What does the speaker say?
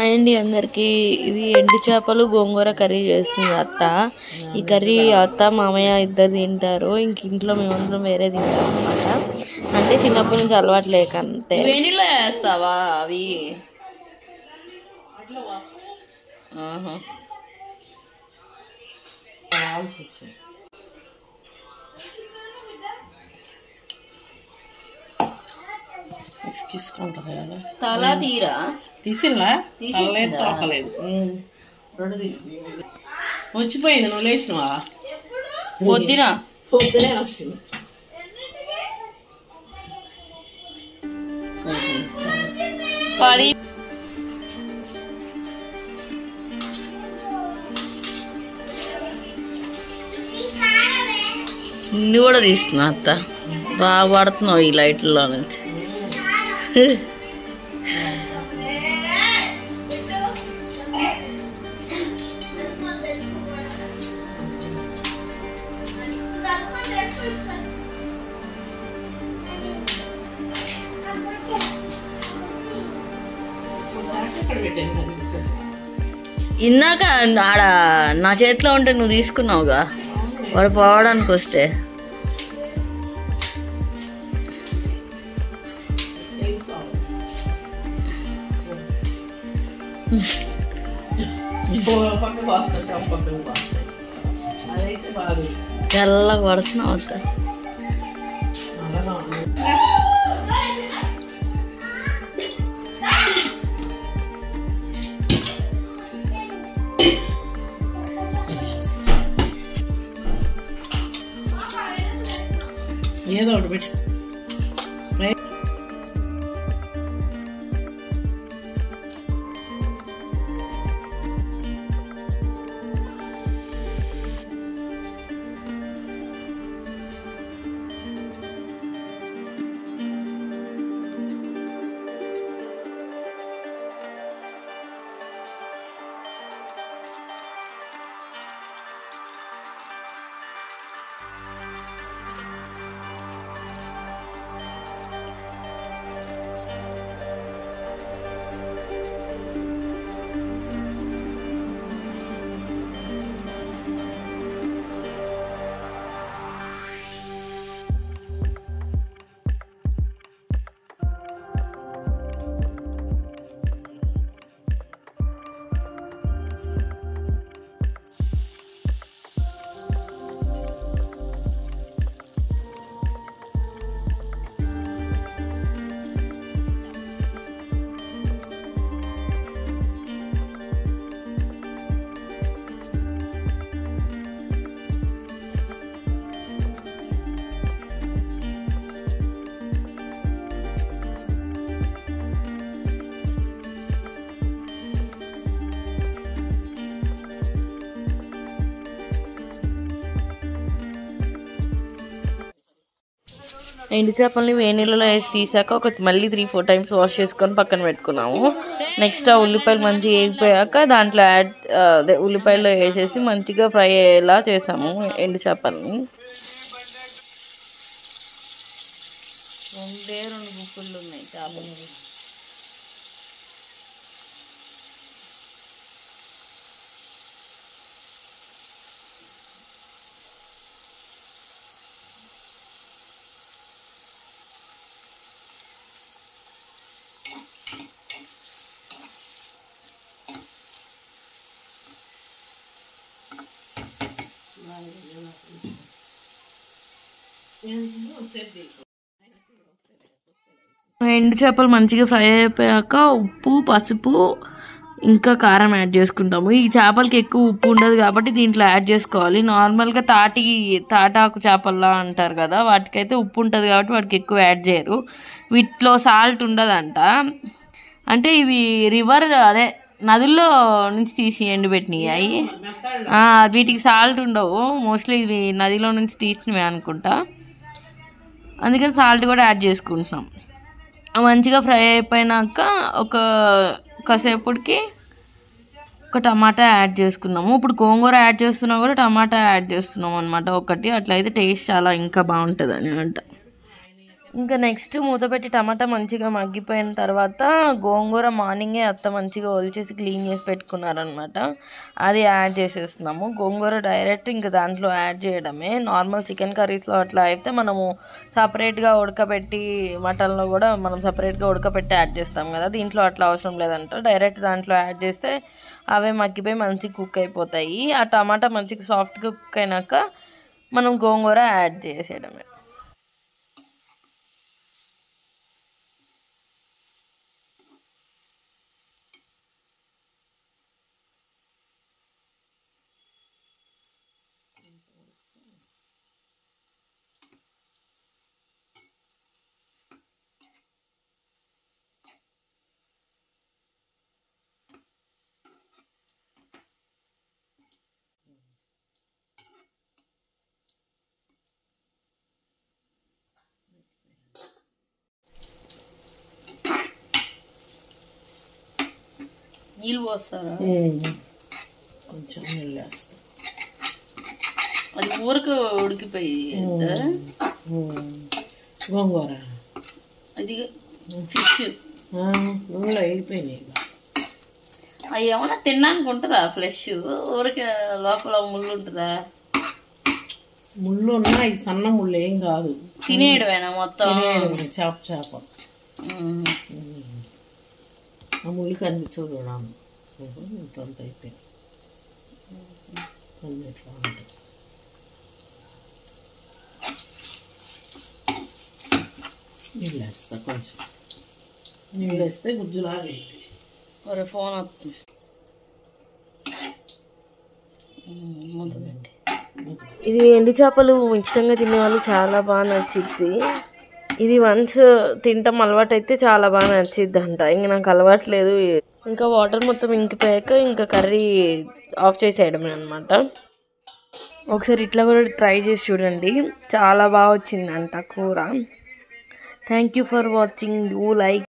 అండి అందరికీ ఇది ఎండు చేపలు గోంగూర కర్రీ చేస్తుంది అత్త. ఈ కర్రీ అత్త మామయ్య ఇద్దరు తింటారు, ఇంక ఇంట్లో మేమందరం వేరే తింటాం అన్నమాట. అంటే చిన్నప్పటి నుంచి అలవాటు లేక అంతే. వేణిలో వేస్తావా అవి? తల తీరా తీసినా తోకలేదు, రెండు తీసి వచ్చిపోయింది. నువ్వు లేచినవా? పొద్దున పొద్దునే వచ్చింది. పడి ఇన్ని కూడా తీస్తున్నా అత్త. బాగా పడుతున్నావు ఈ లైట్లలో నుంచి. ఇందాక ఆడ నా చేతిలో ఉంటే నువ్వు తీసుకున్నావుగా, వాడు పోవడానికి వస్తే. తెల్లగా పడుతున్నావు అత్త. ఏదో ఒకటి పెట్టి ఎండు చేపల్ని వేడి నీళ్ళలో వేసి తీసాక మళ్ళీ 3-4 టైమ్స్ వాష్ చేసుకొని పక్కన పెట్టుకున్నాము. నెక్స్ట్ ఆ ఉల్లిపాయలు మంచిగా వేగిపోయాక దాంట్లో ఉల్లిపాయలు వేసేసి మంచిగా ఫ్రై అయ్యేలా చేసాము ఎండు చేపల్ని. 2 గుప్పులు ఉన్నాయి చేపలు. ఎండు చేపలు మంచిగా ఫ్రై అయిపోయాక ఉప్పు, పసుపు, ఇంకా కారం యాడ్ చేసుకుంటాము. ఈ చేపలకి ఎక్కువ ఉప్పు ఉండదు కాబట్టి దీంట్లో యాడ్ చేసుకోవాలి. నార్మల్గా తాటాకు చేపల్లా అంటారు కదా, వాటికైతే ఉప్పు ఉంటుంది కాబట్టి వాటికి ఎక్కువ యాడ్ చేయరు. వీటిలో సాల్ట్ ఉండదంట. అంటే ఇవి నదుల్లో నుంచి తీసి ఎండబెట్టినవి అవి. వీటికి సాల్ట్ ఉండవు, మోస్ట్లీ ఇవి నదిలో నుంచి తీసినవి అనుకుంటా. అందుకని సాల్ట్ కూడా యాడ్ చేసుకుంటున్నాం. మంచిగా ఫ్రై అయిపోయినాక కాసేపటికి ఒక టమాటా యాడ్ చేసుకున్నాము. ఇప్పుడు గోంగూర యాడ్ చేస్తున్నా కూడా టమాటా యాడ్ చేస్తున్నాం అనమాట ఒకటి. అట్లయితే టేస్ట్ చాలా ఇంకా బాగుంటుంది అని అంట. ఇంకా నెక్స్ట్ మూత పెట్టి టమాటా మంచిగా మగ్గిపోయిన తర్వాత గోంగూర మార్నింగే అత్త మంచిగా ఒలిచేసి క్లీన్ చేసి పెట్టుకున్నారనమాట. అది యాడ్ చేసేస్తున్నాము. గోంగూర డైరెక్ట్ ఇంకా దాంట్లో యాడ్ చేయడమే. నార్మల్ చికెన్ కర్రీస్లో అట్లా అయితే మనము సపరేట్గా ఉడకబెట్టి మటన్లో కూడా మనం సపరేట్గా ఉడకబెట్టి యాడ్ చేస్తాం కదా, దీంట్లో అట్లా అవసరం లేదంట. డైరెక్ట్ దాంట్లో యాడ్ చేస్తే అవే మగ్గిపోయి మంచిగా కుక్ అయిపోతాయి. ఆ టమాటా మంచిగా సాఫ్ట్గా కుక్ అయినాక మనం గోంగూర యాడ్ చేసేయడమే. నీళ్ళు పోస్తారా? కొంచెం నీళ్ళు వేస్తాం. అది ఊరకు ఉడికిపోయి గోంగూర అది ఫిష్ నూనెలో వేగిపోయినాయి. అది ఏమన్నా తినడానికి ఉంటుందా ఫ్లెష్? ఊరికే లోపల ముళ్ళు ఉంటుందా? ముళ్ళు ఉన్నా ఇది సన్న ముళ్ళు ఏం కాదు, తినేయడమేనా మొత్తం? చేప ఆ ముళ్ళు కనిపించదు కూడా. ఇంతంత అయిపోయింది ఇట్లా ఉంటుంది. నీళ్ళు వేస్తా, కొంచెం నీళ్ళు వేస్తే గుజ్జులాగా మరి ఫోన్ వస్తుంది. ఇది ఎండు చేపలు ఇష్టంగా తినేవాళ్ళు చాలా బాగా నచ్చిద్ది. ఇది వన్స్ తింటాం అలవాటు అయితే చాలా బాగా నచ్చిద్ది అంట. ఇంక నాకు అలవాటు లేదు. ఇంకా వాటర్ మొత్తం ఇంకిపోయాక ఇంకా కర్రీ ఆఫ్ చేసేయడమే అనమాట. ఒకసారి ఇట్లా కూడా ట్రై చేసి చూడండి, చాలా బాగా వచ్చిందంట కూర. Thank you for watching. You like